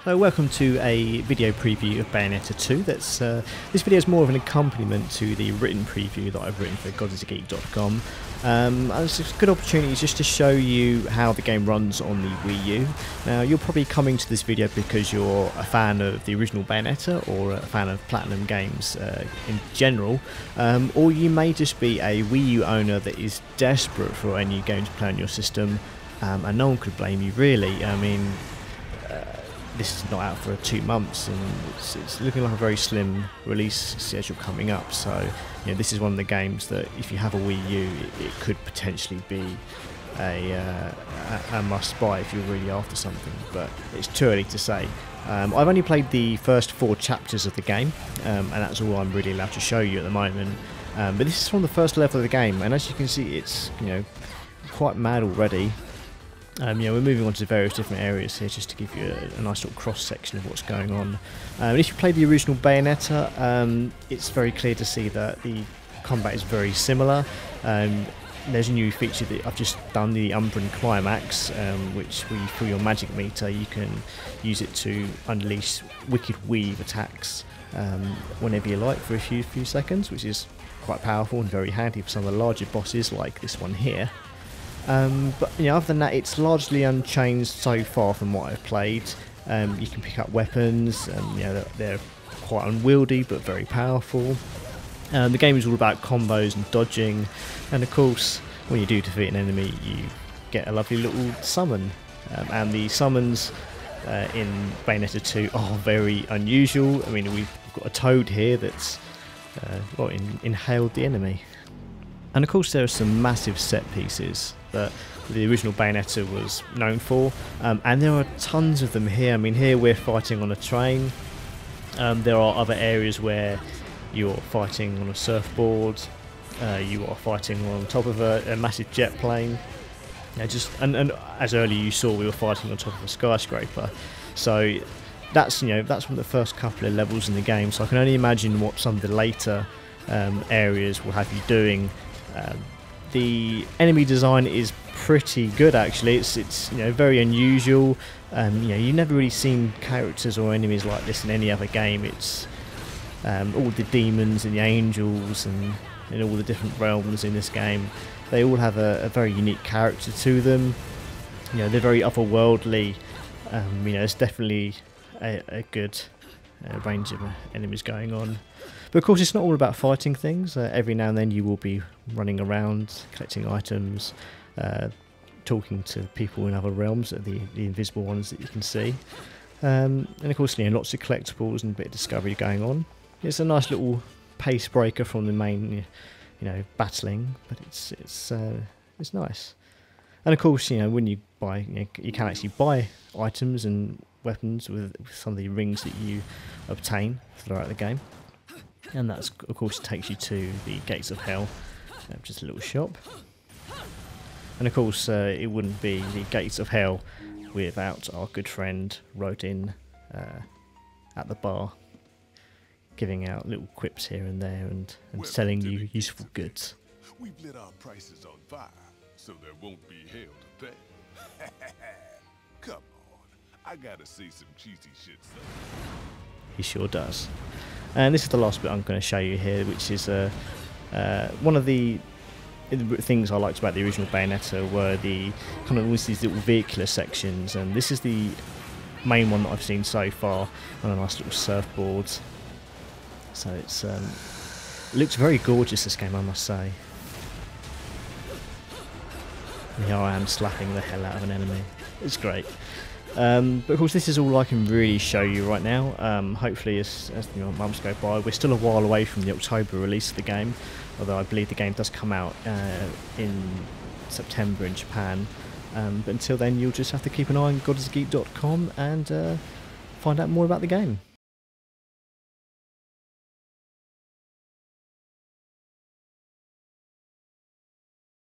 So welcome to a video preview of Bayonetta 2. This video is more of an accompaniment to the written preview that I've written for godisgeek.com. And it's a good opportunity just to show you how the game runs on the Wii U. Now you're probably coming to this video because you're a fan of the original Bayonetta or a fan of Platinum Games in general, or you may just be a Wii U owner that is desperate for a new game to play on your system, and no one could blame you really. I mean, this is not out for 2 months, and it's looking like a very slim release schedule coming up. So, this is one of the games that, if you have a Wii U, it could potentially be a must-buy if you're really after something. But it's too early to say. I've only played the first 4 chapters of the game, and that's all I'm really allowed to show you at the moment. But this is from the first level of the game, and as you can see, it's quite mad already. We're moving on to various different areas here just to give you a nice little cross-section of what's going on. And if you play the original Bayonetta, it's very clear to see that the combat is very similar. There's a new feature that I've just done, the Umbran Climax, which where you fill your magic meter, you can use it to unleash wicked weave attacks whenever you like for a few seconds, which is quite powerful and very handy for some of the larger bosses like this one here. But other than that, it's largely unchanged so far from what I've played. You can pick up weapons, and they're quite unwieldy but very powerful. The game is all about combos and dodging, and of course, when you do defeat an enemy, you get a lovely little summon. And the summons in Bayonetta 2 are very unusual. I mean, we've got a toad here that's inhaled the enemy. And of course there are some massive set pieces that the original Bayonetta was known for, and there are tons of them here. I mean, here we're fighting on a train. There are other areas where you're fighting on a surfboard, you are fighting on top of a massive jet plane. And as earlier you saw, we were fighting on top of a skyscraper. So that's one of the first couple of levels in the game. So I can only imagine what some of the later areas will have you doing. The enemy design is pretty good actually. It's very unusual. You've never really seen characters or enemies like this in any other game. It's all the demons and the angels and all the different realms in this game. They all have a very unique character to them. They're very otherworldly. There's definitely a good range of enemies going on. But of course it's not all about fighting things. Every now and then you will be running around, collecting items, talking to people in other realms, the invisible ones that you can see. And of course lots of collectibles and a bit of discovery going on. It's a nice little pace breaker from the main battling, but it's nice. And of course when you buy, you can actually buy items and weapons with some of the rings that you obtain throughout the game. And that's, of course, takes you to the Gates of Hell, just a little shop. And of course, it wouldn't be the Gates of Hell without our good friend Rodin at the bar, giving out little quips here and there and selling you useful goods. We've lit our prices on fire, so there won't be hell to pay. Come on, I gotta see some cheesy shit, son. He sure does. And this is the last bit I'm going to show you here, which is one of the things I liked about the original Bayonetta were the kind of always these little vehicular sections, and this is the main one that I've seen so far on a nice little surfboard. So it looks very gorgeous, this game, I must say. And here I am slapping the hell out of an enemy. It's great. But of course this is all I can really show you right now. Hopefully as months go by, we're still a while away from the October release of the game, although I believe the game does come out in September in Japan. But until then you'll just have to keep an eye on godisgeek.com and find out more about the game.